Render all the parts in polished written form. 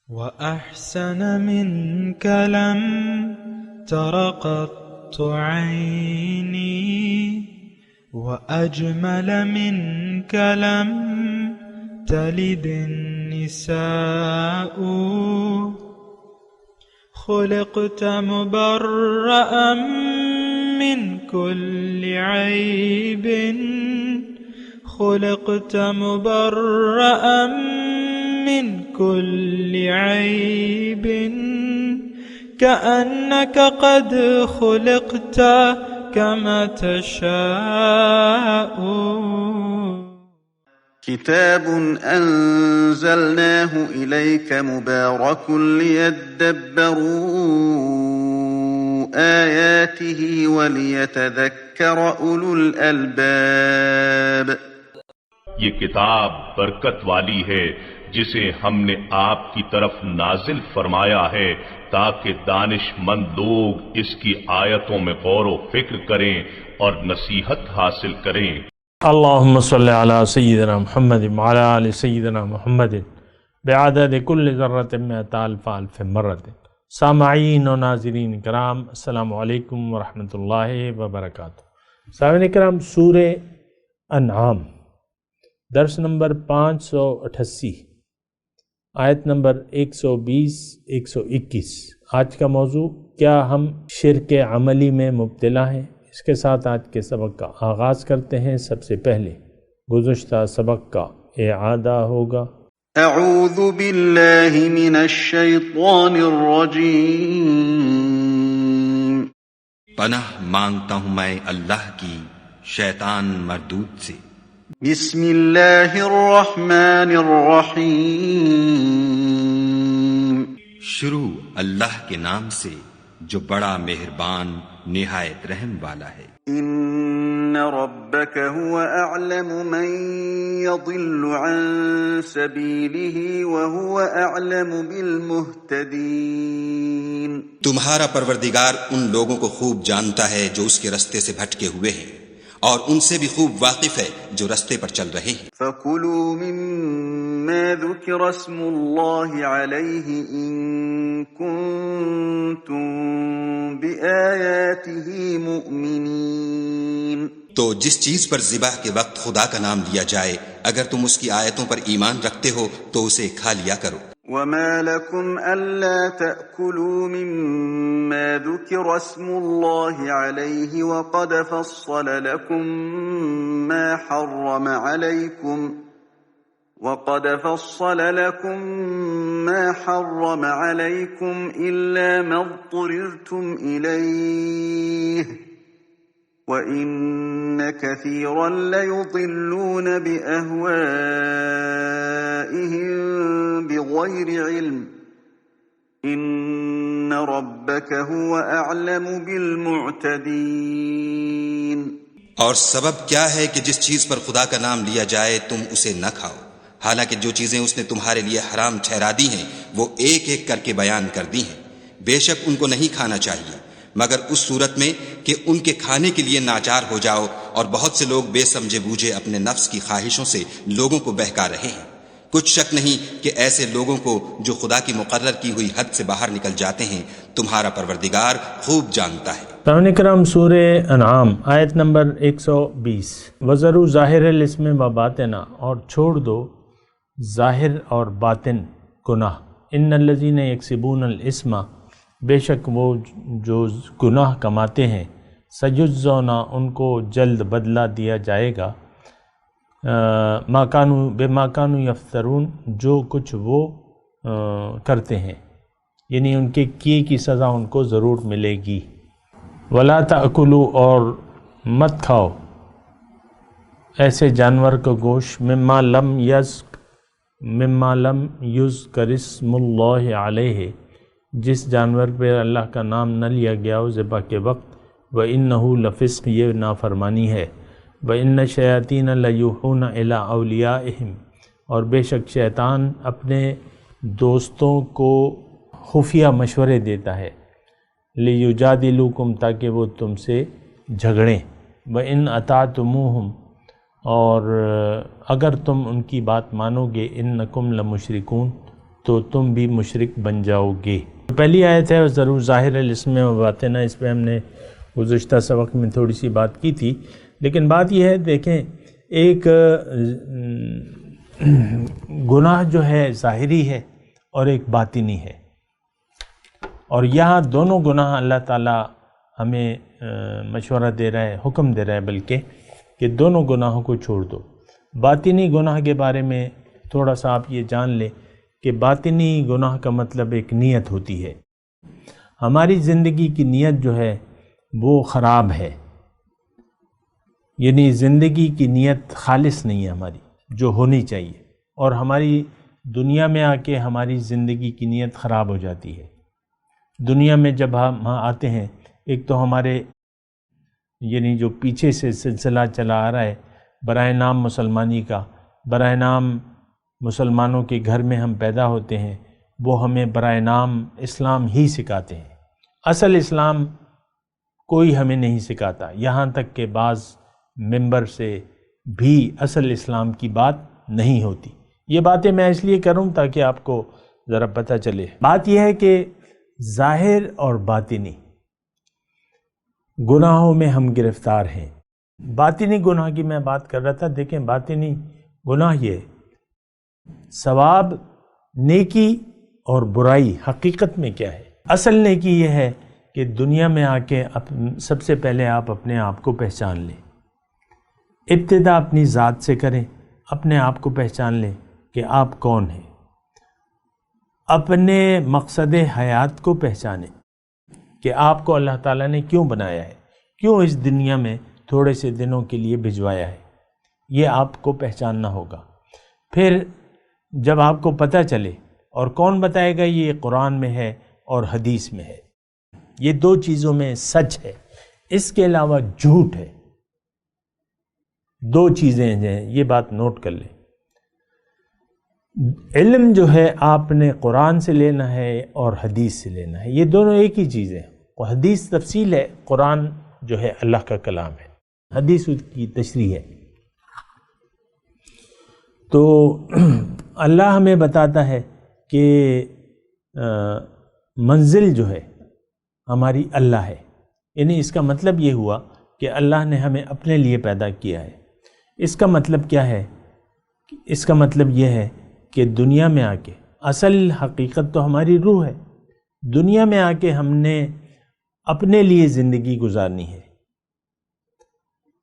وأحسن منك لم تر قط عيني وأجمل منك لم تلد النساء خلقت مبرأ من كل عيب خلقت مبرأ من كل عيب كأنك قد خلقت كما تشاء. كتاب أنزلناه إليك مبارك ليدبروا آياته وليتذكر أولو الألباب. یہ کتاب برکت والی ہے جسے ہم نے آپ کی طرف نازل فرمایا ہے تاکہ دانش مند لوگ اس کی آیتوں میں غور و فکر کریں اور نصیحت حاصل کریں. اللہم صلی علی سیدنا محمد وعلی آل سیدنا محمد بعدد کل ذرۃ مئۃ الف الف مرۃ. سامعین و ناظرین کرام، السلام علیکم ورحمۃ اللہ وبرکاتہ. سامعین کرام، سورہ انعام درس نمبر 588 آیت نمبر 120-121. آج کا موضوع، کیا ہم شرک عملی میں مبتلا ہیں؟ اس کے ساتھ آج کے سبق کا آغاز کرتے ہیں. سب سے پہلے گزشتہ سبق کا اعادہ ہوگا. اعوذ باللہ من الشیطان الرجیم. پناہ مانگتا ہوں میں اللہ کی شیطان مردود سے. بسم اللہ الرحمن الرحیم. شروع اللہ کے نام سے جو بڑا مہربان نہایت رحم والا ہے. ان ربک هو اعلم من يضل عن سبیلہ وهو اعلم بالمہتدین. تمہارا پروردگار ان لوگوں کو خوب جانتا ہے جو اس کے رستے سے بھٹکے ہوئے ہیں، اور ان سے بھی خوب واقف ہے جو رستے پر چل رہے ہیں. فَكُلُوا مِمَّا ذُكِرَ اسْمُ اللَّهِ عَلَيْهِ إِن كُنتُم بِآيَاتِهِ مُؤْمِنِينَ. تو جس چیز پر ذبح کے وقت خدا کا نام لیا جائے، اگر تم اس کی آیتوں پر ایمان رکھتے ہو تو اسے کھا لیا کرو. وَمَا لَكُمْ أَلَّا تَأْكُلُوا مِمَّا ذُكِرَ اسْمُ اللَّهِ عَلَيْهِ وَقَدْ فَصَّلَ لَكُم مَّا حَرَّمَ عَلَيْكُمْ إِلَّا مَا اضْطُرِرْتُمْ إِلَيْهِ وَإِنَّ كَثِيرًا لَيُضِلُّونَ بِأَهْوَائِهِمْ بِغَيْرِ عِلْمٍ. إِنَّ رَبَّكَ هُوَ أَعْلَمُ بِالْمُعْتَدِينَ. اور سبب کیا ہے کہ جس چیز پر خدا کا نام لیا جائے تم اسے نہ کھاؤ، حالانکہ جو چیزیں اس نے تمہارے لیے حرام ٹھہرا دی ہیں وہ ایک ایک کر کے بیان کر دی ہیں. بے شک ان کو نہیں کھانا چاہیے مگر اس صورت میں کہ ان کے کھانے کے لیے ناچار ہو جاؤ، اور بہت سے لوگ بے سمجھے بوجھے اپنے نفس کی خواہشوں سے لوگوں کو بہکا رہے ہیں. کچھ شک نہیں کہ ایسے لوگوں کو جو خدا کی مقرر کی ہوئی حد سے باہر نکل جاتے ہیں تمہارا پروردگار خوب جانتا ہے. سامعین کرام، سورہ انعام آیت نمبر 120. وَذَرُوا ظَاهِرَ الْإِثْمِ وَبَاطِنَهُ، اور چھوڑ دو ظاہر اور باطن گناہ. ان الذین یکسبون الاسم، بے شک وہ جو گناہ کماتے ہیں، سیجزون، ان کو جلد بدلہ دیا جائے گا، بما کانوا یفترون، جو کچھ وہ کرتے ہیں، یعنی ان کے کیے کی سزا ان کو ضرور ملے گی. ولا تأکلوا، اور مت کھاؤ ایسے جانور کا گوشت، مما لم یذکر اسم اللہ علیہ، جس جانور پہ اللہ کا نام نہ لیا گیا ہو ذبح کے وقت. وَإِنَّهُ لَفِسْقٌ، یہ نافرمانی ہے. وَإِنَّ الشَّيَاطِينَ لَيُوحُونَ إِلَىٰ أَوْلِيَائِهِمْ، اور بے شک شیطان اپنے دوستوں کو خفیہ مشورے دیتا ہے. لِيُجَادِلُوكُمْ، تاکہ وہ تم سے جھگڑیں. وَإِنْ أَطَعْتُمُوهُمْ، اور اگر تم ان کی بات مانو گے، اِنَّكُمْ لَمُشْرِكُونَ، تو تم بھی مشرک بن جاؤ گے۔ پہلی آیت ہے ضرور ظاہر الاسم و باطنہ، اس پہ ہم نے گزشتہ سبق میں تھوڑی سی بات کی تھی، لیکن بات یہ ہے دیکھیں ایک گناہ جو ہے ظاہری ہے اور ایک باطنی ہے، اور یہاں دونوں گناہ اللہ تعالیٰ ہمیں مشورہ دے رہا ہے، حکم دے رہا ہے بلکہ، کہ دونوں گناہوں کو چھوڑ دو۔ باطنی گناہ کے بارے میں تھوڑا سا آپ یہ جان لیں کہ باطنی گناہ کا مطلب ایک نیت ہوتی ہے۔ ہماری زندگی کی نیت جو ہے وہ خراب ہے، یعنی زندگی کی نیت خالص نہیں ہے ہماری جو ہونی چاہیے، اور ہماری دنیا میں آ کے ہماری زندگی کی نیت خراب ہو جاتی ہے۔ دنیا میں جب ہم آتے ہیں، ایک تو ہمارے یعنی جو پیچھے سے سلسلہ چلا آ رہا ہے برائے نام مسلمانی کا، برائے نام مسلمانوں کے گھر میں ہم پیدا ہوتے ہیں، وہ ہمیں برائے نام اسلام ہی سکھاتے ہیں۔ اصل اسلام کوئی ہمیں نہیں سکھاتا، یہاں تک کہ بعض ممبر سے بھی اصل اسلام کی بات نہیں ہوتی۔ یہ باتیں میں اس لیے کروں تاکہ آپ کو ذرا پتہ چلے۔ بات یہ ہے کہ ظاہر اور باطنی گناہوں میں ہم گرفتار ہیں۔ باطنی گناہ کی میں بات کر رہا تھا، دیکھیں باطنی گناہ یہ ثواب، نیکی اور برائی حقیقت میں کیا ہے۔ اصل نیکی یہ ہے کہ دنیا میں آ کے سب سے پہلے آپ اپنے آپ کو پہچان لیں، ابتدا اپنی ذات سے کریں، اپنے آپ کو پہچان لیں کہ آپ کون ہیں، اپنے مقصد حیات کو پہچانیں کہ آپ کو اللہ تعالیٰ نے کیوں بنایا ہے، کیوں اس دنیا میں تھوڑے سے دنوں کے لیے بھجوایا ہے، یہ آپ کو پہچاننا ہوگا۔ پھر جب آپ کو پتہ چلے، اور کون بتائے گا، یہ قرآن میں ہے اور حدیث میں ہے، یہ دو چیزوں میں سچ ہے، اس کے علاوہ جھوٹ ہے۔ دو چیزیں ہیں، یہ بات نوٹ کر لیں۔ علم جو ہے آپ نے قرآن سے لینا ہے اور حدیث سے لینا ہے، یہ دونوں ایک ہی چیز ہے۔ حدیث تفصیل ہے، قرآن جو ہے اللہ کا کلام ہے، حدیث اس کی تشریح ہے۔ تو اللہ ہمیں بتاتا ہے کہ منزل جو ہے ہماری اللہ ہے، یعنی اس کا مطلب یہ ہوا کہ اللہ نے ہمیں اپنے لیے پیدا کیا ہے۔ اس کا مطلب کیا ہے؟ اس کا مطلب یہ ہے کہ دنیا میں آ کے اصل حقیقت تو ہماری روح ہے، دنیا میں آ کے ہم نے اپنے لیے زندگی گزارنی ہے،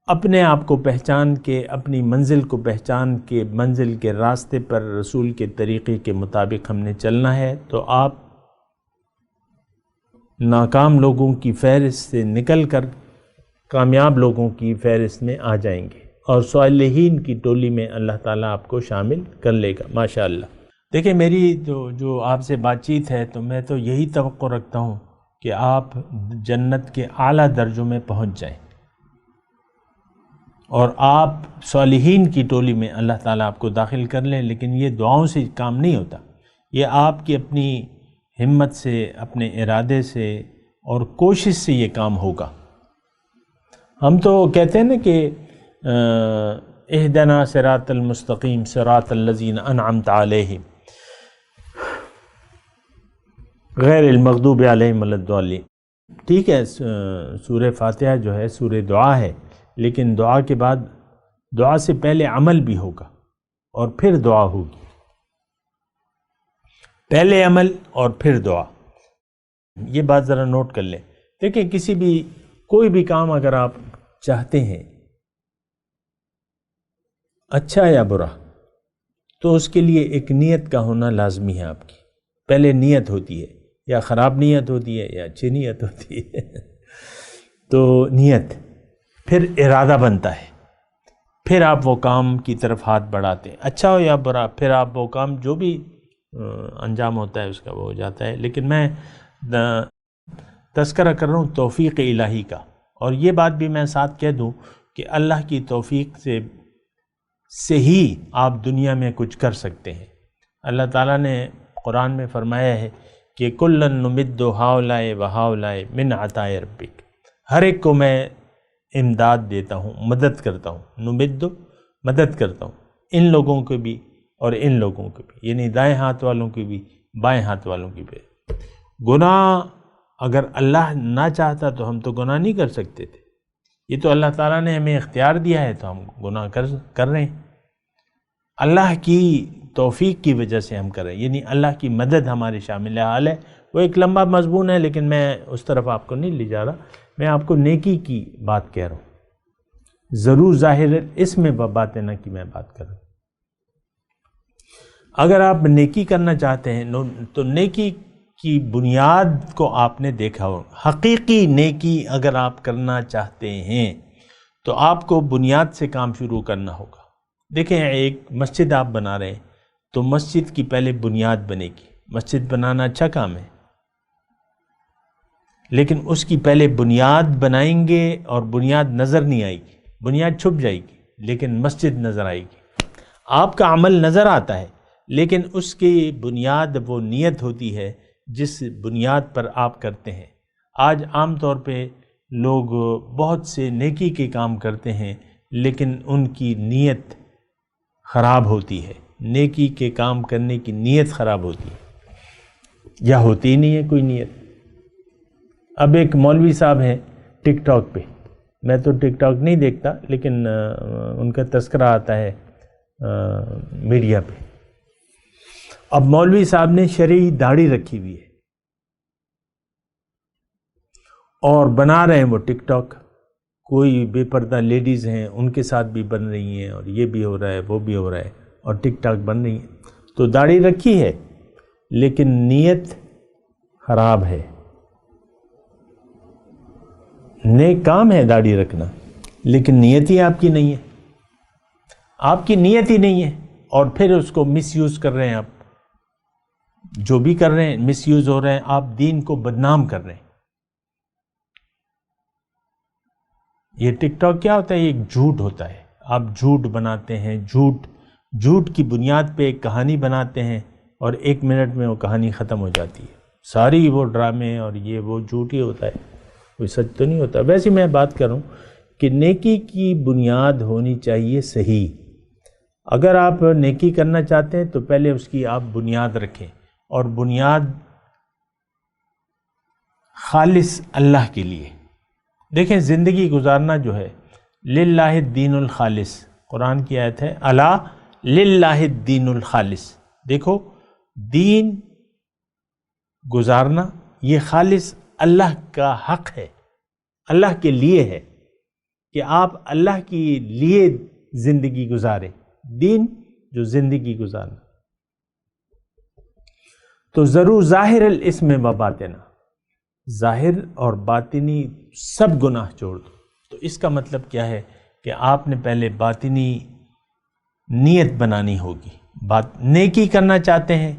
اپنے آپ کو پہچان کے، اپنی منزل کو پہچان کے، منزل کے راستے پر رسول کے طریقے کے مطابق ہم نے چلنا ہے۔ تو آپ ناکام لوگوں کی فہرست سے نکل کر کامیاب لوگوں کی فہرست میں آ جائیں گے، اور صالحین کی ٹولی میں اللہ تعالیٰ آپ کو شامل کر لے گا، ماشاءاللہ۔ دیکھیں میری جو آپ سے بات چیت ہے، تو میں تو یہی توقع رکھتا ہوں کہ آپ جنت کے اعلیٰ درجوں میں پہنچ جائیں، اور آپ صالحین کی ٹولی میں اللہ تعالیٰ آپ کو داخل کر لیں۔ لیکن یہ دعاؤں سے کام نہیں ہوتا، یہ آپ کی اپنی ہمت سے، اپنے ارادے سے اور کوشش سے یہ کام ہوگا۔ ہم تو کہتے ہیں نا کہ اہدنا صراط المستقیم صراط الذین انعمت علیہم غیر المغضوب علیہم ولا الضالین۔ ٹھیک ہے، سورہ فاتحہ جو ہے سورہ دعا ہے، لیکن دعا کے بعد، دعا سے پہلے عمل بھی ہوگا اور پھر دعا ہوگی۔ پہلے عمل اور پھر دعا، یہ بات ذرا نوٹ کر لیں۔ دیکھیں کوئی بھی کام اگر آپ چاہتے ہیں اچھا یا برا، تو اس کے لیے ایک نیت کا ہونا لازمی ہے۔ آپ کی پہلے نیت ہوتی ہے، یا خراب نیت ہوتی ہے یا اچھی نیت ہوتی ہے۔ تو نیت، پھر ارادہ بنتا ہے، پھر آپ وہ کام کی طرف ہاتھ بڑھاتے ہیں، اچھا ہو یا برا، پھر آپ وہ کام جو بھی انجام ہوتا ہے اس کا وہ ہو جاتا ہے۔ لیکن میں تذکرہ کر رہا ہوں توفیق الہی کا، اور یہ بات بھی میں ساتھ کہہ دوں کہ اللہ کی توفیق سے ہی آپ دنیا میں کچھ کر سکتے ہیں۔ اللہ تعالیٰ نے قرآن میں فرمایا ہے کہ کُلًا نُمِدُّ ہؤلاء وہؤلاء من عطاء ربک، ہر ایک کو میں امداد دیتا ہوں، مدد کرتا ہوں، نمد مدد کرتا ہوں، ان لوگوں کو بھی اور ان لوگوں کے بھی، یعنی دائیں ہاتھ والوں کی بھی بائیں ہاتھ والوں کی بھی۔ گناہ اگر اللہ نہ چاہتا تو ہم تو گناہ نہیں کر سکتے تھے، یہ تو اللہ تعالیٰ نے ہمیں اختیار دیا ہے تو ہم گناہ کر رہے ہیں، اللہ کی توفیق کی وجہ سے ہم کر رہے ہیں، یعنی اللہ کی مدد ہمارے شامل حال ہے۔ وہ ایک لمبا مضمون ہے لیکن میں اس طرف آپ کو نہیں لے جا رہا، میں آپ کو نیکی کی بات کہہ رہا ہوں، ضرور ظاہر اس میں باطنہ کی میں بات کر رہا ہوں۔ اگر آپ نیکی کرنا چاہتے ہیں تو نیکی کی بنیاد کو آپ نے دیکھا ہو، حقیقی نیکی اگر آپ کرنا چاہتے ہیں تو آپ کو بنیاد سے کام شروع کرنا ہوگا۔ دیکھیں ایک مسجد آپ بنا رہے ہیں تو مسجد کی پہلے بنیاد بنے گی، مسجد بنانا اچھا کام ہے، لیکن اس کی پہلے بنیاد بنائیں گے اور بنیاد نظر نہیں آئے گی، بنیاد چھپ جائے گی لیکن مسجد نظر آئے گی۔ آپ کا عمل نظر آتا ہے لیکن اس کی بنیاد وہ نیت ہوتی ہے جس بنیاد پر آپ کرتے ہیں۔ آج عام طور پہ لوگ بہت سے نیکی کے کام کرتے ہیں لیکن ان کی نیت خراب ہوتی ہے، نیکی کے کام کرنے کی نیت خراب ہوتی ہے یا ہوتی ہی نہیں ہے کوئی نیت۔ اب ایک مولوی صاحب ہیں ٹک ٹاک پہ، میں تو ٹک ٹاک نہیں دیکھتا لیکن ان کا تذکرہ آتا ہے میڈیا پہ۔ اب مولوی صاحب نے شرعی داڑھی رکھی ہوئی ہے اور بنا رہے ہیں وہ ٹک ٹاک، کوئی بے پردہ لیڈیز ہیں ان کے ساتھ بھی بن رہی ہیں اور یہ بھی ہو رہا ہے وہ بھی ہو رہا ہے اور ٹک ٹاک بن رہی ہیں، تو داڑھی رکھی ہے لیکن نیت خراب ہے۔ نیک کام ہے داڑھی رکھنا لیکن نیت ہی آپ کی نہیں ہے، آپ کی نیت ہی نہیں ہے، اور پھر اس کو مس یوز کر رہے ہیں آپ، جو بھی کر رہے ہیں مس یوز ہو رہے ہیں، آپ دین کو بدنام کر رہے ہیں۔ یہ ٹک ٹاک کیا ہوتا ہے؟ یہ ایک جھوٹ ہوتا ہے، آپ جھوٹ بناتے ہیں، جھوٹ کی بنیاد پہ ایک کہانی بناتے ہیں اور 1 منٹ میں وہ کہانی ختم ہو جاتی ہے، ساری وہ ڈرامے اور یہ وہ جھوٹ ہی ہوتا ہے، کوئی سچ تو نہیں ہوتا۔ ویسے میں بات کروں کہ نیکی کی بنیاد ہونی چاہیے صحیح۔ اگر آپ نیکی کرنا چاہتے ہیں تو پہلے اس کی آپ بنیاد رکھیں، اور بنیاد خالص اللہ کے لیے۔ دیکھیں زندگی گزارنا جو ہے للہ الدین الخالص، قرآن کی آیت ہے الا للہ الدین الخالص، دیکھو دین گزارنا یہ خالص اللہ کا حق ہے، اللہ کے لیے ہے کہ آپ اللہ کے لیے زندگی گزاریں، دین جو زندگی گزارنا۔ تو ضرور ظاہر الاسم و باطنہ، ظاہر اور باطنی سب گناہ چھوڑ دو۔ تو اس کا مطلب کیا ہے کہ آپ نے پہلے باطنی نیت بنانی ہوگی، نیکی کرنا چاہتے ہیں،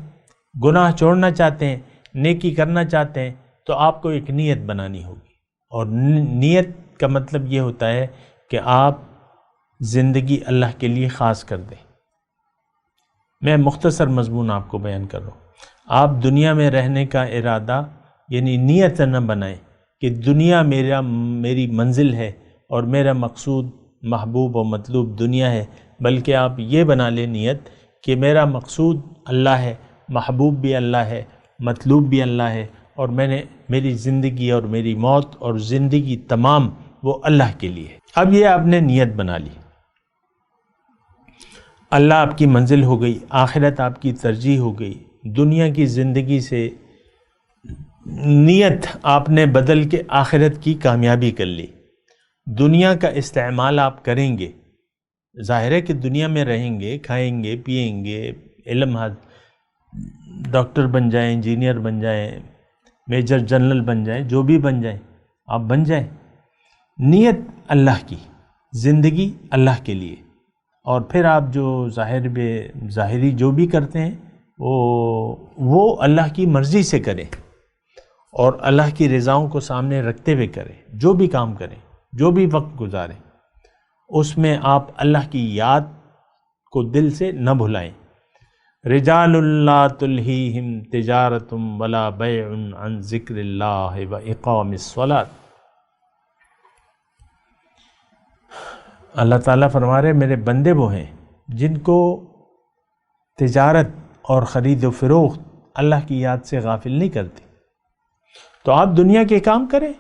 گناہ چھوڑنا چاہتے ہیں، نیکی کرنا چاہتے ہیں تو آپ کو ایک نیت بنانی ہوگی، اور نیت کا مطلب یہ ہوتا ہے کہ آپ زندگی اللہ کے لیے خاص کر دیں۔ میں مختصر مضمون آپ کو بیان کر رہا ہوں۔ آپ دنیا میں رہنے کا ارادہ یعنی نیت نہ بنائیں کہ دنیا میری منزل ہے اور میرا مقصود محبوب و مطلوب دنیا ہے، بلکہ آپ یہ بنا لیں نیت کہ میرا مقصود اللہ ہے، محبوب بھی اللہ ہے، مطلوب بھی اللہ ہے، اور میری زندگی اور میری موت اور زندگی تمام وہ اللہ کے لیے ہے۔ اب یہ آپ نے نیت بنا لی، اللہ آپ کی منزل ہو گئی، آخرت آپ کی ترجیح ہو گئی، دنیا کی زندگی سے نیت آپ نے بدل کے آخرت کی کامیابی کر لی۔ دنیا کا استعمال آپ کریں گے، ظاہر ہے کہ دنیا میں رہیں گے، کھائیں گے، پیئیں گے، علم ڈاکٹر بن جائیں، انجینئر بن جائیں، میجر جنرل بن جائیں، جو بھی بن جائیں آپ بن جائیں، نیت اللہ کی، زندگی اللہ کے لیے، اور پھر آپ جو ظاہری جو بھی کرتے ہیں وہ اللہ کی مرضی سے کریں اور اللہ کی رضاؤں کو سامنے رکھتے ہوئے کریں، جو بھی کام کریں، جو بھی وقت گزاریں، اس میں آپ اللہ کی یاد کو دل سے نہ بھلائیں۔ رجال لا تلہیہم تجارت ولا بیع عن ذکر اللہ و اقام الصلاۃ۔ اللہ تعالیٰ فرما رہے میرے بندے وہ ہیں جن کو تجارت اور خرید و فروخت اللہ کی یاد سے غافل نہیں کرتی. تو آپ دنیا کے کام کریں.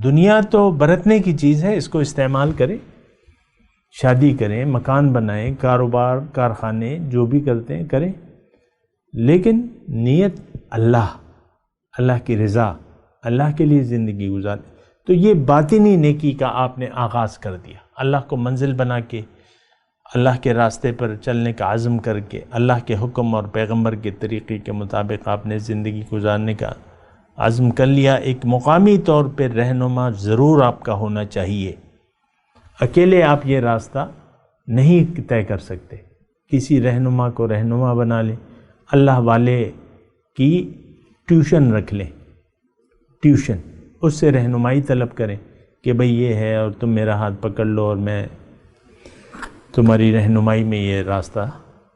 دنیا تو برتنے کی چیز ہے، اس کو استعمال کریں. شادی کریں، مکان بنائیں، کاروبار کارخانے جو بھی کرتے ہیں کریں، لیکن نیت اللہ کی رضا، اللہ کے لیے زندگی گزاریں. تو یہ باطنی نیکی کا آپ نے آغاز کر دیا. اللہ کو منزل بنا کے، اللہ کے راستے پر چلنے کا عزم کر کے، اللہ کے حکم اور پیغمبر کے طریقے کے مطابق آپ نے زندگی گزارنے کا عزم کر لیا. ایک مقامی طور پہ رہنما ضرور آپ کا ہونا چاہیے. اکیلے آپ یہ راستہ نہیں طے کر سکتے. کسی رہنما کو رہنما بنا لیں. اللہ والے کی ٹیوشن رکھ لیں، ٹیوشن، اس سے رہنمائی طلب کریں کہ بھئی یہ ہے اور تم میرا ہاتھ پکڑ لو اور میں تمہاری رہنمائی میں یہ راستہ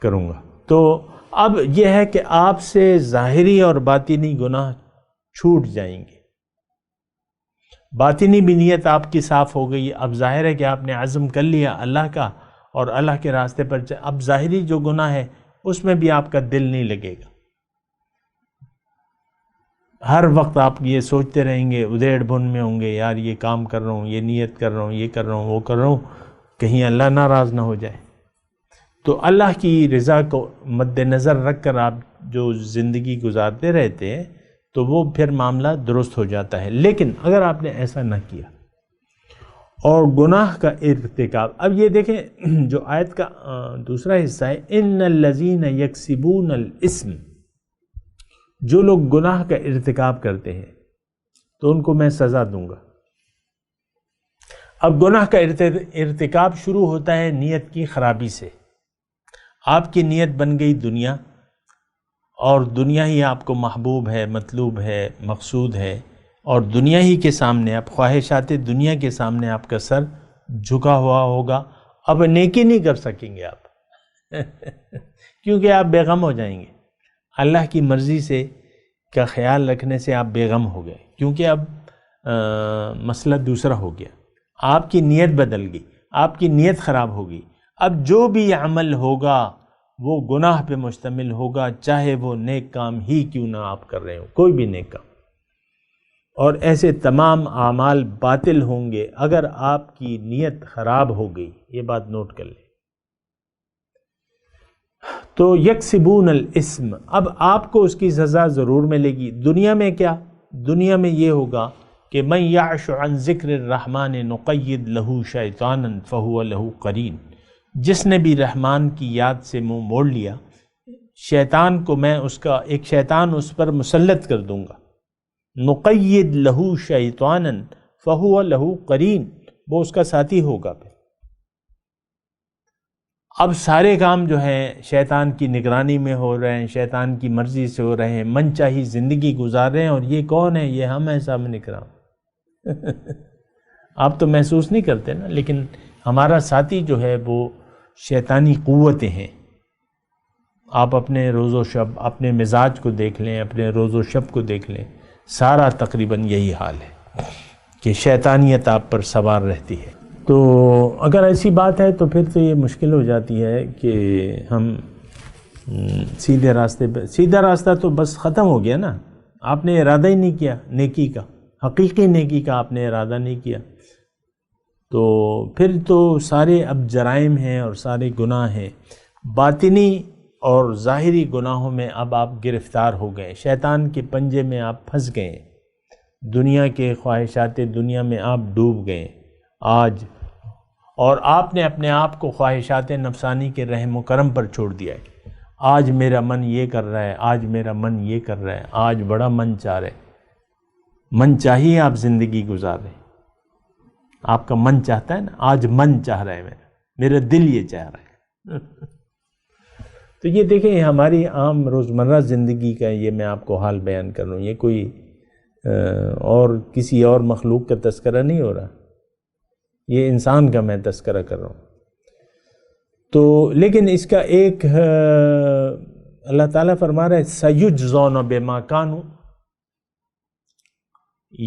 کروں گا. تو اب یہ ہے کہ آپ سے ظاہری اور باطنی گناہ چھوٹ جائیں گے. باطنی بھی نیت آپ کی صاف ہو گئی. اب ظاہر ہے کہ آپ نے عزم کر لیا اللہ کا اور اللہ کے راستے پر. اب ظاہری جو گناہ ہے اس میں بھی آپ کا دل نہیں لگے گا. ہر وقت آپ یہ سوچتے رہیں گے، ادھیڑ بن میں ہوں گے، یار یہ کام کر رہا ہوں، یہ نیت کر رہا ہوں، یہ کر رہا ہوں، وہ کر رہا ہوں، کہیں اللہ ناراض نہ ہو جائے. تو اللہ کی رضا کو مد نظر رکھ کر آپ جو زندگی گزارتے رہتے ہیں تو وہ پھر معاملہ درست ہو جاتا ہے. لیکن اگر آپ نے ایسا نہ کیا اور گناہ کا ارتکاب، اب یہ دیکھیں جو آیت کا دوسرا حصہ ہے، ان الذین یکسبون الاسم، جو لوگ گناہ کا ارتکاب کرتے ہیں تو ان کو میں سزا دوں گا. اب گناہ کا ارتکاب شروع ہوتا ہے نیت کی خرابی سے. آپ کی نیت بن گئی دنیا، اور دنیا ہی آپ کو محبوب ہے، مطلوب ہے، مقصود ہے، اور دنیا ہی کے سامنے اب خواہشات دنیا کے سامنے آپ کا سر جھکا ہوا ہوگا. اب نیکی نہیں کر سکیں گے آپ کیونکہ آپ بے غم ہو جائیں گے. اللہ کی مرضی سے کا خیال رکھنے سے آپ بے غم ہو گئے، کیونکہ اب مسئلہ دوسرا ہو گیا. آپ کی نیت بدل گئی، آپ کی نیت خراب ہو گئی. اب جو بھی عمل ہوگا وہ گناہ پہ مشتمل ہوگا، چاہے وہ نیک کام ہی کیوں نہ آپ کر رہے ہو، کوئی بھی نیک کام. اور ایسے تمام اعمال باطل ہوں گے اگر آپ کی نیت خراب ہو گئی. یہ بات نوٹ کر لیں. تو یکسبون الاسم، اب آپ کو اس کی سزا ضرور ملے گی. دنیا میں کیا؟ دنیا میں یہ ہوگا کہ من یعش عن ذکر الرحمن نقید لہ شیطانا فہو لہ قرین. جس نے بھی رحمان کی یاد سے منہ موڑ لیا، شیطان کو میں اس کا ایک شیطان اس پر مسلط کر دوں گا. نقید لہ شیطانا فہو لہ قرین، وہ اس کا ساتھی ہوگا. پھر اب سارے کام جو ہیں شیطان کی نگرانی میں ہو رہے ہیں، شیطان کی مرضی سے ہو رہے ہیں، من چاہی زندگی گزار رہے ہیں. اور یہ کون ہے؟ یہ ہم ہیں سامنے کرام آپ تو محسوس نہیں کرتے نا، لیکن ہمارا ساتھی جو ہے وہ شیطانی قوتیں ہیں. آپ اپنے روز و شب اپنے مزاج کو دیکھ لیں، اپنے روز و شب کو دیکھ لیں، سارا تقریباً یہی حال ہے کہ شیطانیت آپ پر سوار رہتی ہے. تو اگر ایسی بات ہے تو پھر تو یہ مشکل ہو جاتی ہے کہ ہم سیدھے راستے پہ، سیدھا راستہ تو بس ختم ہو گیا نا. آپ نے ارادہ ہی نہیں کیا نیکی کا، حقیقی نیکی کا آپ نے ارادہ نہیں کیا، تو پھر تو سارے اب جرائم ہیں اور سارے گناہ ہیں. باطنی اور ظاہری گناہوں میں اب آپ گرفتار ہو گئے، شیطان کے پنجے میں آپ پھنس گئے، دنیا کے خواہشات دنیا میں آپ ڈوب گئے آج. اور آپ نے اپنے آپ کو خواہشات نفسانی کے رحم و کرم پر چھوڑ دیا ہے. آج میرا من یہ کر رہا ہے، آج میرا من یہ کر رہا ہے، آج بڑا من چاہ رہا ہے. من چاہیے آپ زندگی گزار رہے ہیں، آپ کا من چاہتا ہے نا، آج من چاہ رہا ہے، میرا دل یہ چاہ رہا ہے تو یہ دیکھیں ہماری عام روزمرہ زندگی کا یہ میں آپ کو حال بیان کر رہا ہوں. یہ کوئی اور کسی اور مخلوق کا تذکرہ نہیں ہو رہا، یہ انسان کا میں تذکرہ کر رہا ہوں. تو لیکن اس کا ایک اللہ تعالیٰ فرما رہا ہے سَيُجْزَوْنَ بِمَا كَانُوا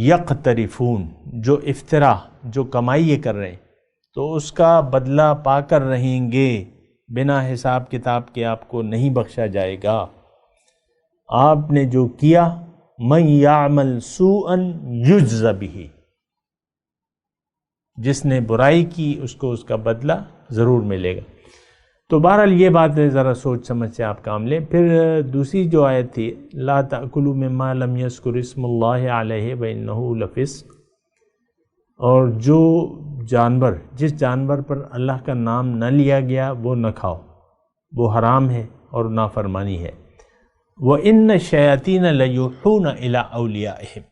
یقترفون، جو افطرا جو کمائی یہ کر رہے ہیں تو اس کا بدلہ پا کر رہیں گے بنا حساب کتاب کے آپ کو نہیں بخشا جائے گا۔ آپ نے جو کیا، من یعمل سوءا یجز بہ، جس نے برائی کی اس کو اس کا بدلہ ضرور ملے گا۔ تو بہرحال یہ بات ہے، ذرا سوچ سمجھ سے آپ کام لیں۔ پھر دوسری جو آیت تھی، لا تأکلوا مما لم یذکر اسم اللہ علیہ وانہ لفسق، اور جو جانور، جس جانور پر اللہ کا نام نہ لیا گیا وہ نہ کھاؤ، وہ حرام ہے اور نافرمانی ہے۔ وَإِنَّ الشَّيَاطِينَ لَيُوحُونَ إِلَىٰ أَوْلِيَائِهِمْ،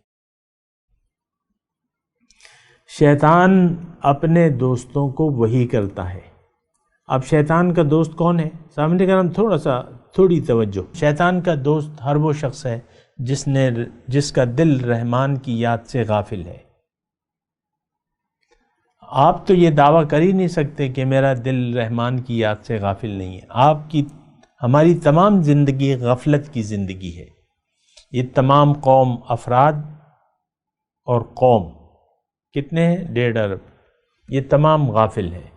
شیطان اپنے دوستوں کو وحی کرتا ہے۔ اب شیطان کا دوست کون ہے؟ سامنے کرام تھوڑی توجہ۔ شیطان کا دوست ہر وہ شخص ہے جس کا دل رحمان کی یاد سے غافل ہے۔ آپ تو یہ دعویٰ کر ہی نہیں سکتے کہ میرا دل رحمان کی یاد سے غافل نہیں ہے۔ ہماری تمام زندگی غفلت کی زندگی ہے۔ یہ تمام قوم، افراد اور قوم کتنے ہیں؟ 1.5 ارب، یہ تمام غافل ہیں۔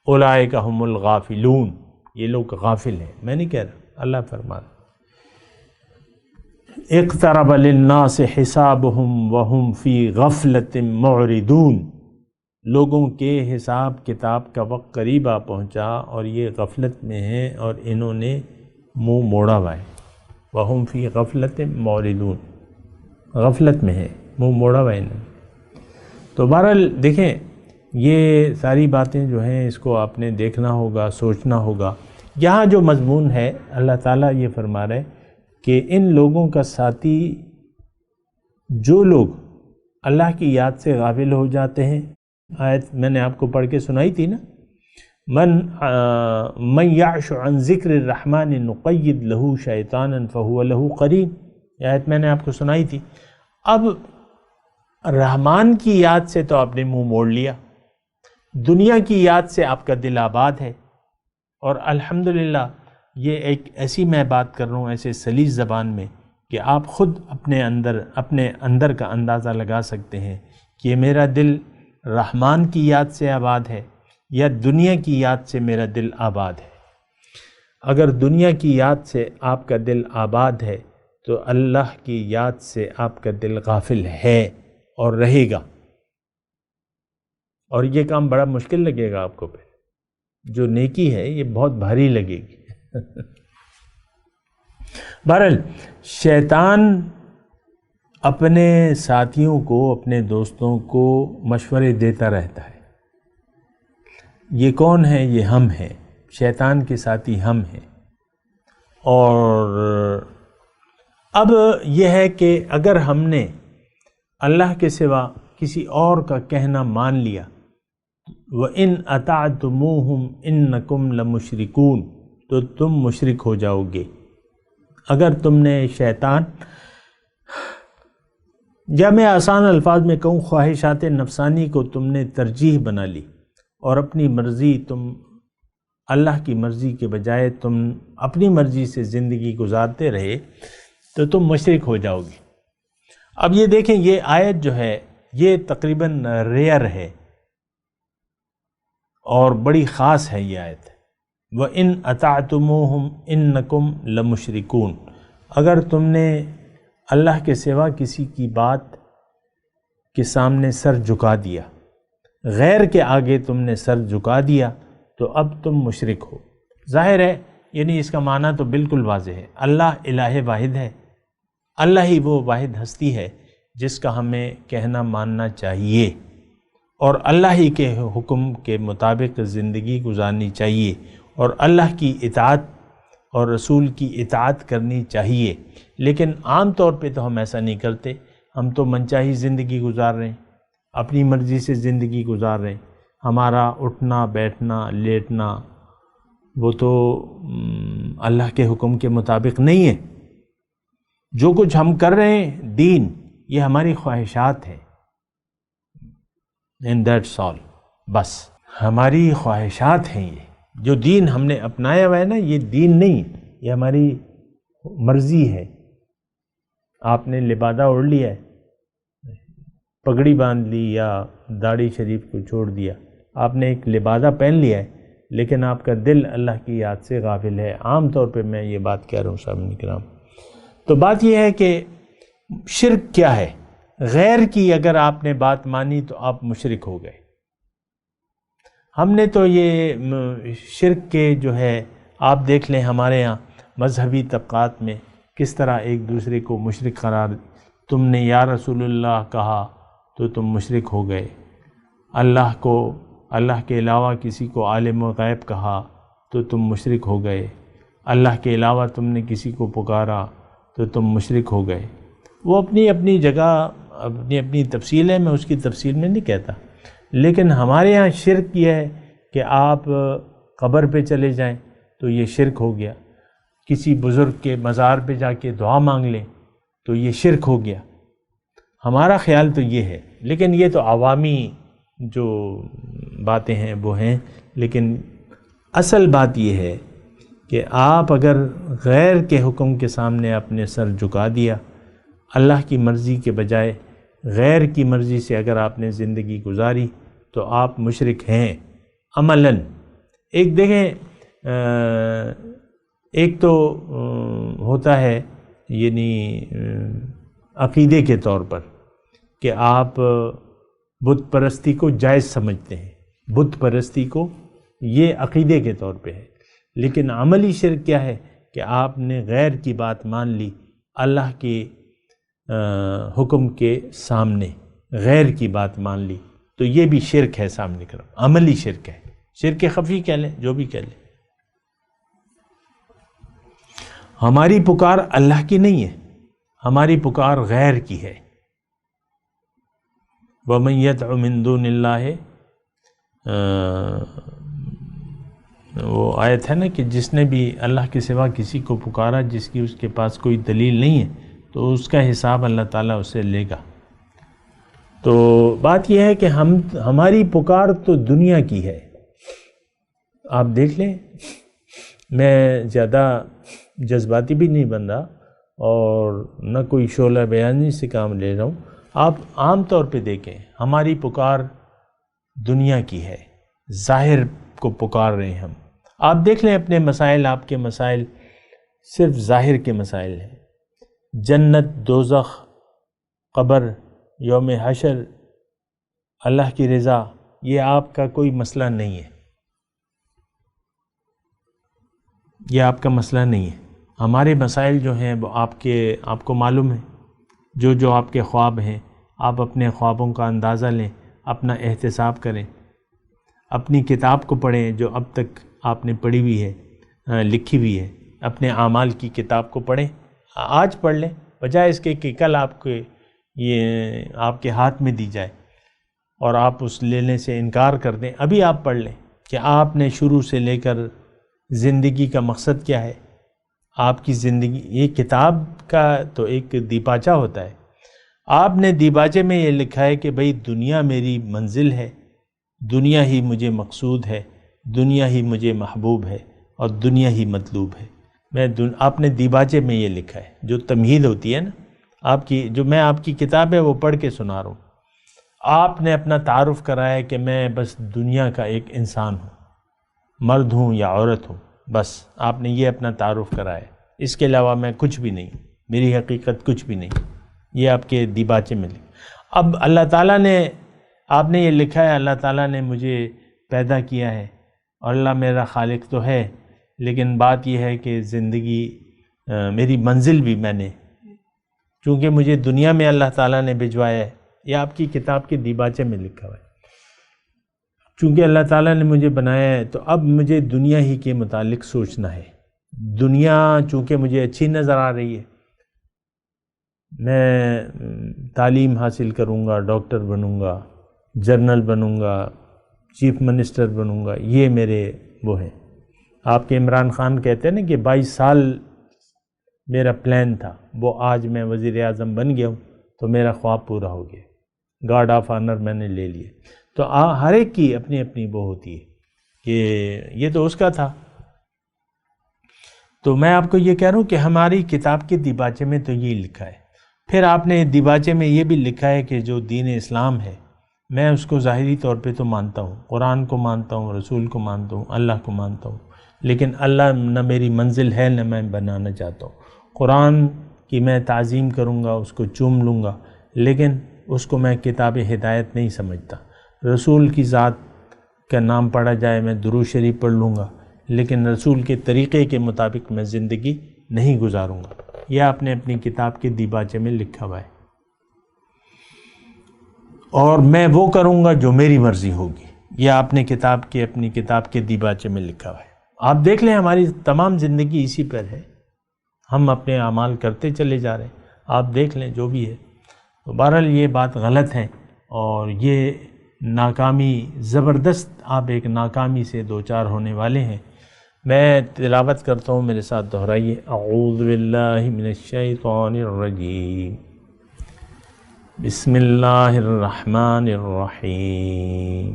اولئک هم الغافلون، یہ لوگ غافل ہیں، میں نہیں کہہ رہا، اللہ فرماتا اقترب للناس حسابهم وهم فی غفلۃ معرضون، لوگوں کے حساب کتاب کا وقت قریب آ پہنچا اور یہ غفلت میں ہیں اور انہوں نے منہ موڑا ہوا ہے۔ وهم فی غفلۃ معرضون، غفلت میں ہے، منہ موڑا ہوا ہے انہوں نے۔ تو بہرحال دیکھیں، یہ ساری باتیں جو ہیں اس کو آپ نے دیکھنا ہوگا، سوچنا ہوگا۔ یہاں جو مضمون ہے، اللہ تعالیٰ یہ فرما رہے کہ ان لوگوں کا ساتھی، جو لوگ اللہ کی یاد سے غافل ہو جاتے ہیں، آیت میں نے آپ کو پڑھ کے سنائی تھی نا، من یعش عن ذکر الرحمن نقید لہ شیطانا فہو لہ قرین، یہ آیت میں نے آپ کو سنائی تھی۔ اب رحمان کی یاد سے تو آپ نے منہ موڑ لیا، دنیا کی یاد سے آپ کا دل آباد ہے، اور الحمدللہ یہ ایک ایسی میں بات کر رہا ہوں ایسے سلیس زبان میں کہ آپ خود اپنے اندر کا اندازہ لگا سکتے ہیں کہ میرا دل رحمان کی یاد سے آباد ہے یا دنیا کی یاد سے میرا دل آباد ہے۔ اگر دنیا کی یاد سے آپ کا دل آباد ہے تو اللہ کی یاد سے آپ کا دل غافل ہے اور رہے گا، اور یہ کام بڑا مشکل لگے گا آپ کو۔ پھر جو نیکی ہے یہ بہت بھاری لگے گی۔ بہرحال شیطان اپنے ساتھیوں کو، اپنے دوستوں کو مشورے دیتا رہتا ہے۔ یہ کون ہے؟ یہ ہم ہیں، شیطان کے ساتھی ہم ہیں۔ اور اب یہ ہے کہ اگر ہم نے اللہ کے سوا کسی اور کا کہنا مان لیا، وَإِنْ أَطَعْتُمُوهُمْ إِنَّكُمْ لَمُشْرِكُونَ، تو تم مشرک ہو جاؤ گے۔ اگر تم نے شیطان، یا میں آسان الفاظ میں کہوں، خواہشات نفسانی کو تم نے ترجیح بنا لی اور اپنی مرضی، تم اللہ کی مرضی کے بجائے تم اپنی مرضی سے زندگی گزارتے رہے، تو تم مشرک ہو جاؤ گے۔ اب یہ دیکھیں، یہ آیت جو ہے یہ تقریباً ریئر ہے اور بڑی خاص ہے یہ آیت۔ وَإِنْ أَطَعْتُمُوهُمْ إِنَّكُمْ لَمُشْرِكُونَ، اگر تم نے اللہ کے سوا کسی کی بات کے سامنے سر جھکا دیا، غیر کے آگے تم نے سر جھکا دیا، تو اب تم مشرک ہو۔ ظاہر ہے، یعنی اس کا معنی تو بالکل واضح ہے، اللہ الہ واحد ہے، اللہ ہی وہ واحد ہستی ہے جس کا ہمیں کہنا ماننا چاہیے، اور اللہ ہی کے حکم کے مطابق زندگی گزارنی چاہیے، اور اللہ کی اطاعت اور رسول کی اطاعت کرنی چاہیے۔ لیکن عام طور پہ تو ہم ایسا نہیں کرتے، ہم تو منچاہی زندگی گزار رہے ہیں، اپنی مرضی سے زندگی گزار رہے ہیں۔ ہمارا اٹھنا، بیٹھنا، لیٹنا وہ تو اللہ کے حکم کے مطابق نہیں ہے۔ جو کچھ ہم کر رہے ہیں دین، یہ ہماری خواہشات ہیں، and that's all، بس ہماری خواہشات ہیں۔ یہ جو دین ہم نے اپنایا ہوا ہے نا، یہ دین نہیں، یہ ہماری مرضی ہے۔ آپ نے لبادہ اوڑھ لیا ہے، پگڑی باندھ لی یا داڑھی شریف کو چھوڑ دیا، آپ نے ایک لبادہ پہن لیا ہے، لیکن آپ کا دل اللہ کی یاد سے غافل ہے۔ عام طور پہ میں یہ بات کہہ رہا ہوں سامعین کرام۔ تو بات یہ ہے کہ شرک کیا ہے؟ غیر کی اگر آپ نے بات مانی تو آپ مشرک ہو گئے۔ ہم نے تو یہ شرک کے جو ہے آپ دیکھ لیں ہمارے ہاں مذہبی طبقات میں کس طرح ایک دوسرے کو مشرک قرار، تم نے یا رسول اللہ کہا تو تم مشرک ہو گئے، اللہ کے علاوہ کسی کو عالم غیب کہا تو تم مشرک ہو گئے، اللہ کے علاوہ تم نے کسی کو پکارا تو تم مشرک ہو گئے۔ وہ اپنی اپنی جگہ اپنی تفصیل ہے، میں اس کی تفصیل میں نہیں کہتا، لیکن ہمارے ہاں شرک یہ ہے کہ آپ قبر پہ چلے جائیں تو یہ شرک ہو گیا، کسی بزرگ کے مزار پہ جا کے دعا مانگ لیں تو یہ شرک ہو گیا۔ ہمارا خیال تو یہ ہے، لیکن یہ تو عوامی جو باتیں ہیں وہ ہیں، لیکن اصل بات یہ ہے کہ آپ اگر غیر کے حکم کے سامنے اپنے سر جھکا دیا، اللہ کی مرضی کے بجائے غیر کی مرضی سے اگر آپ نے زندگی گزاری تو آپ مشرک ہیں عملاً۔ ایک دیکھیں، ایک تو ہوتا ہے یعنی عقیدے کے طور پر کہ آپ بت پرستی کو جائز سمجھتے ہیں، بت پرستی کو یہ عقیدے کے طور پہ ہے، لیکن عملی شرک کیا ہے کہ آپ نے غیر کی بات مان لی، اللہ کے حکم کے سامنے غیر کی بات مان لی، تو یہ بھی شرک ہے سامنے کرو، عملی شرک ہے، شرک خفی کہہ لیں، جو بھی کہہ لیں۔ ہماری پکار اللہ کی نہیں ہے، ہماری پکار غیر کی ہے۔ وَمَن يَدْعُ مِن دُونِ اللَّهِ، وہ آیت ہے نا کہ جس نے بھی اللہ کے سوا کسی کو پکارا جس کی اس کے پاس کوئی دلیل نہیں ہے تو اس کا حساب اللہ تعالیٰ اسے لے گا۔ تو بات یہ ہے کہ ہماری پکار تو دنیا کی ہے۔ آپ دیکھ لیں، میں زیادہ جذباتی بھی نہیں بن رہا اور نہ کوئی شعلہ بیانی سے کام لے رہا ہوں۔ آپ عام طور پہ دیکھیں، ہماری پکار دنیا کی ہے، ظاہر کو پکار رہے ہیں ہم۔ آپ دیکھ لیں اپنے مسائل، آپ کے مسائل صرف ظاہر کے مسائل ہیں، جنت، دوزخ، قبر، یوم حشر، اللہ کی رضا، یہ آپ کا کوئی مسئلہ نہیں ہے، یہ آپ کا مسئلہ نہیں ہے۔ ہمارے مسائل جو ہیں وہ آپ کو معلوم ہے، جو آپ کے خواب ہیں، آپ اپنے خوابوں کا اندازہ لیں، اپنا احتساب کریں، اپنی کتاب کو پڑھیں جو اب تک آپ نے پڑھی ہوئی ہے، لکھی ہوئی ہے، اپنے اعمال کی کتاب کو پڑھیں، آج پڑھ لیں، بجائے اس کے کہ کل آپ کے ہاتھ میں دی جائے اور آپ اس لینے سے انکار کر دیں۔ ابھی آپ پڑھ لیں کہ آپ نے شروع سے لے کر زندگی کا مقصد کیا ہے، آپ کی زندگی۔ یہ کتاب کا تو ایک دیباچہ ہوتا ہے، آپ نے دیباچے میں یہ لکھا ہے کہ بھئی دنیا میری منزل ہے، دنیا ہی مجھے مقصود ہے، دنیا ہی مجھے محبوب ہے اور دنیا ہی مطلوب ہے۔ آپ نے دیباچے میں یہ لکھا ہے، جو تمہید ہوتی ہے نا آپ کی، جو میں آپ کی کتاب ہے وہ پڑھ کے سنا رہا ہوں۔ آپ نے اپنا تعارف کرایا کہ میں بس دنیا کا ایک انسان ہوں، مرد ہوں یا عورت ہوں، بس آپ نے یہ اپنا تعارف کرایا، اس کے علاوہ میں کچھ بھی نہیں، میری حقیقت کچھ بھی نہیں، یہ آپ کے دیباچے میں لکھا۔ اب اللہ تعالیٰ نے، آپ نے یہ لکھا ہے اللہ تعالیٰ نے مجھے پیدا کیا ہے اور اللہ میرا خالق تو ہے، لیکن بات یہ ہے کہ زندگی میری منزل بھی میں نے، چونکہ مجھے دنیا میں اللہ تعالیٰ نے بھجوایا ہے، یہ آپ کی کتاب کے دیباچے میں لکھا ہوا ہے، چونکہ اللہ تعالیٰ نے مجھے بنایا ہے تو اب مجھے دنیا ہی کے متعلق سوچنا ہے۔ دنیا چونکہ مجھے اچھی نظر آ رہی ہے، میں تعلیم حاصل کروں گا، ڈاکٹر بنوں گا، جنرل بنوں گا، چیف منسٹر بنوں گا، یہ میرے وہ ہیں۔ آپ کے عمران خان کہتے ہیں نا کہ 22 سال میرا پلان تھا، وہ آج میں وزیر اعظم بن گیا ہوں تو میرا خواب پورا ہو گیا، گارڈ آف آنر میں نے لے لیے۔ تو ہر ایک کی اپنی اپنی وہ ہوتی ہے کہ یہ تو اس کا تھا۔ تو میں آپ کو یہ کہہ رہا ہوں کہ ہماری کتاب کے دیباچے میں تو یہ لکھا ہے۔ پھر آپ نے دیباچے میں یہ بھی لکھا ہے کہ جو دین اسلام ہے میں اس کو ظاہری طور پہ تو مانتا ہوں، قرآن کو مانتا ہوں، رسول کو مانتا ہوں، اللہ کو مانتا ہوں، لیکن اللہ نہ میری منزل ہے نہ میں بنانا چاہتا ہوں۔ قرآن کی میں تعظیم کروں گا، اس کو چوم لوں گا، لیکن اس کو میں کتاب ہدایت نہیں سمجھتا۔ رسول کی ذات کا نام پڑھا جائے میں درود شریف پڑھ لوں گا، لیکن رسول کے طریقے کے مطابق میں زندگی نہیں گزاروں گا۔ یہ آپ نے اپنی کتاب کے دیباچے میں لکھا ہوا ہے، اور میں وہ کروں گا جو میری مرضی ہوگی، یہ آپ نے اپنی کتاب کے دیباچے میں لکھا ہوا ہے۔ آپ دیکھ لیں ہماری تمام زندگی اسی پر ہے، ہم اپنے اعمال کرتے چلے جا رہے ہیں، آپ دیکھ لیں جو بھی ہے۔ تو بہرحال یہ بات غلط ہے، اور یہ ناکامی زبردست، آپ ایک ناکامی سے دوچار ہونے والے ہیں۔ میں تلاوت کرتا ہوں، میرے ساتھ دہرائیے۔ اعوذ باللہ من الشیطان الرجیم، بسم اللہ الرحمن الرحیم۔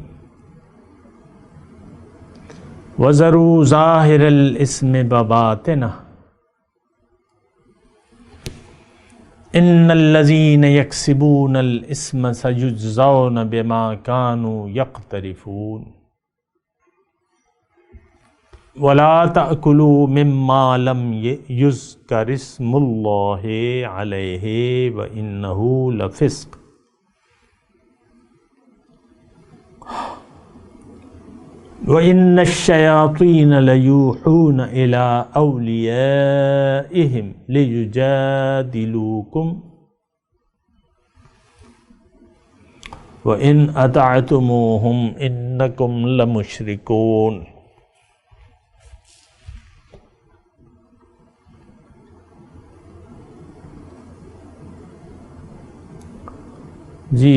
وَذَرُوا ظَاهِرَ الْإِثْمِ وَبَاطِنَهُ إِنَّ الَّذِينَ يَكْسِبُونَ الْإِثْمَ سَيُجْزَوْنَ بِمَا كَانُوا يَقْتَرِفُونَ وَلَا تَأْكُلُوا مِمَّا لَمْ يُذْكَرِ اسْمُ اللَّهِ عَلَيْهِ وَإِنَّهُ لَفِسْقٌ وَإِنَّ الشَّيَاطِينَ لَيُوحُونَ إِلَىٰ أَوْلِيَائِهِمْ لِيُجَادِلُوكُمْ وَإِنْ أَطَعْتُمُوهُمْ إِنَّكُمْ لَمُشْرِكُونَ۔ جی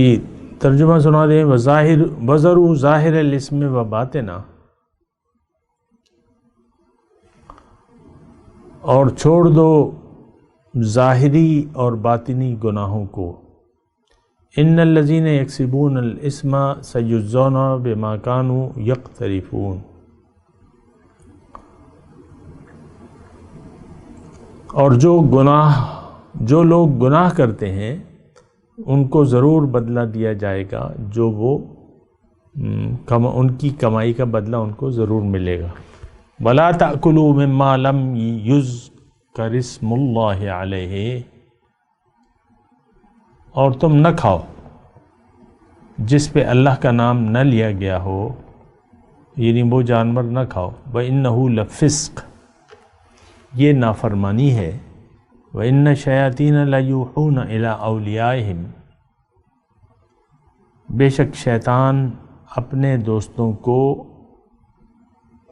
ترجمہ سنا دیں۔ وَذَرُوا ظَاهِرَ الْإِثْمِ وَبَاطِنَهُ، اور چھوڑ دو ظاہری اور باطنی گناہوں کو۔ ان الذین یکسبون الاسم سیجزون بما کانوا یقترفون، اور جو لوگ گناہ کرتے ہیں ان کو ضرور بدلہ دیا جائے گا، جو وہ ان کی کمائی کا بدلہ ان کو ضرور ملے گا۔ وَلَا تَأْكُلُوا مِمَّا لَمْ يُذْكَرِ اسْمُ اللَّهِ عَلَيْهِ، اور تم نہ کھاؤ جس پہ اللہ کا نام نہ لیا گیا ہو، یعنی وہ جانور نہ کھاؤ۔ وَإِنَّهُ لَفِسْقٌ، یہ نافرمانی ہے۔ وَإِنَّ الشَّيَاطِينَ لَيُوحُونَ إِلَىٰ أَوْلِيَائِهِمْ، بے شک شیطان اپنے دوستوں کو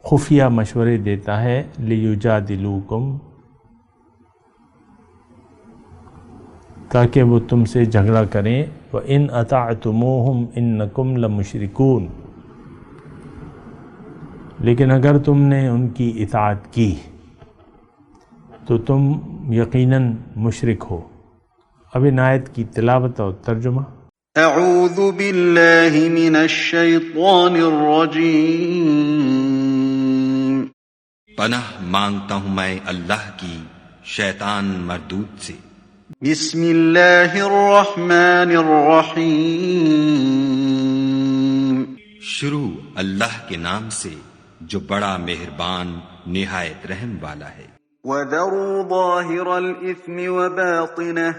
خفیہ مشورے دیتا ہے، لِيُجَادِلُوكُمْ، تاکہ وہ تم سے جھگڑا کریں۔ وَإِنْ أَطَعْتُمُوهُمْ إِنَّكُمْ لَمُشْرِكُونَ، لیکن اگر تم نے ان کی اطاعت کی تو تم یقیناً مشرک ہو۔ اب ان آیت کی تلاوت اور ترجمہ۔ اعوذ باللہ من الشیطان الرجیم، پناہ مانگتا ہوں میں اللہ کی شیطان مردود سے۔ بسم اللہ الرحمن الرحیم، شروع اللہ کے نام سے جو بڑا مہربان نہایت رحم والا ہے۔ وَذَرُوا ظَاهِرَ الْإِثْمِ وَبَاطِنَهُ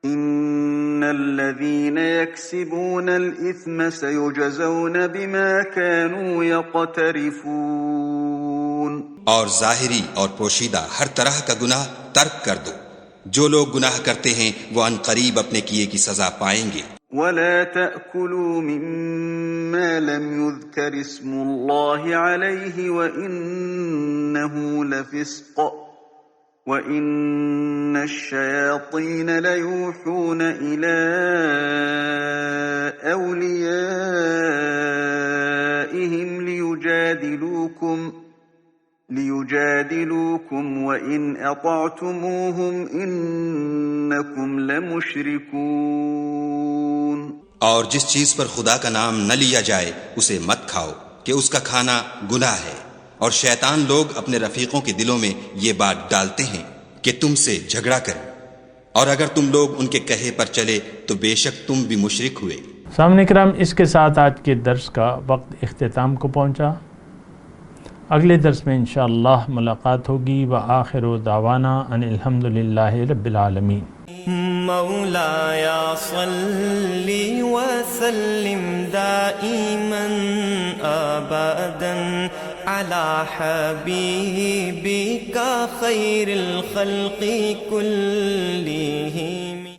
إِنَّ الَّذِينَ يَكْسِبُونَ الْإِثْمَ سَيُجْزَوْنَ بِمَا كَانُوا يَقْتَرِفُونَ، اور ظاہری اور پوشیدہ ہر طرح کا گناہ ترک کر دو، جو لوگ گناہ کرتے ہیں وہ عن قریب اپنے کیے کی سزا پائیں گے۔ وَلَا تَأْكُلُوا مِمَّا لَمْ يُذْكَرِ اسْمُ اللَّهِ عَلَيْهِ وَإِنَّهُ لَفِسْقٌ وَإِنَّ الشَّيَاطِينَ لَيُوحُونَ إِلَىٰ أَوْلِيَائِهِمْ لِيُجَادِلُوكُمْ وَإِنْ أَطَعْتُمُوهُمْ إِنَّكُمْ لَمُشْرِكُونَ، اور جس چیز پر خدا کا نام نہ لیا جائے اسے مت کھاؤ کہ اس کا کھانا گناہ ہے، اور شیطان لوگ اپنے رفیقوں کے دلوں میں یہ بات ڈالتے ہیں کہ تم سے جھگڑا کریں، اور اگر تم لوگ ان کے کہے پر چلے تو بے شک تم بھی مشرک ہوئے۔ سامعین کرام، اس کے ساتھ آج کے درس کا وقت اختتام کو پہنچا۔ اگلے درس میں انشاءاللہ ملاقات ہوگی۔ وآخر دعوانا ان الحمدللہ رب العالمین۔ مولایا صلی وسلم دائما ابدا علی حبیبک خیر الخلق کلہم۔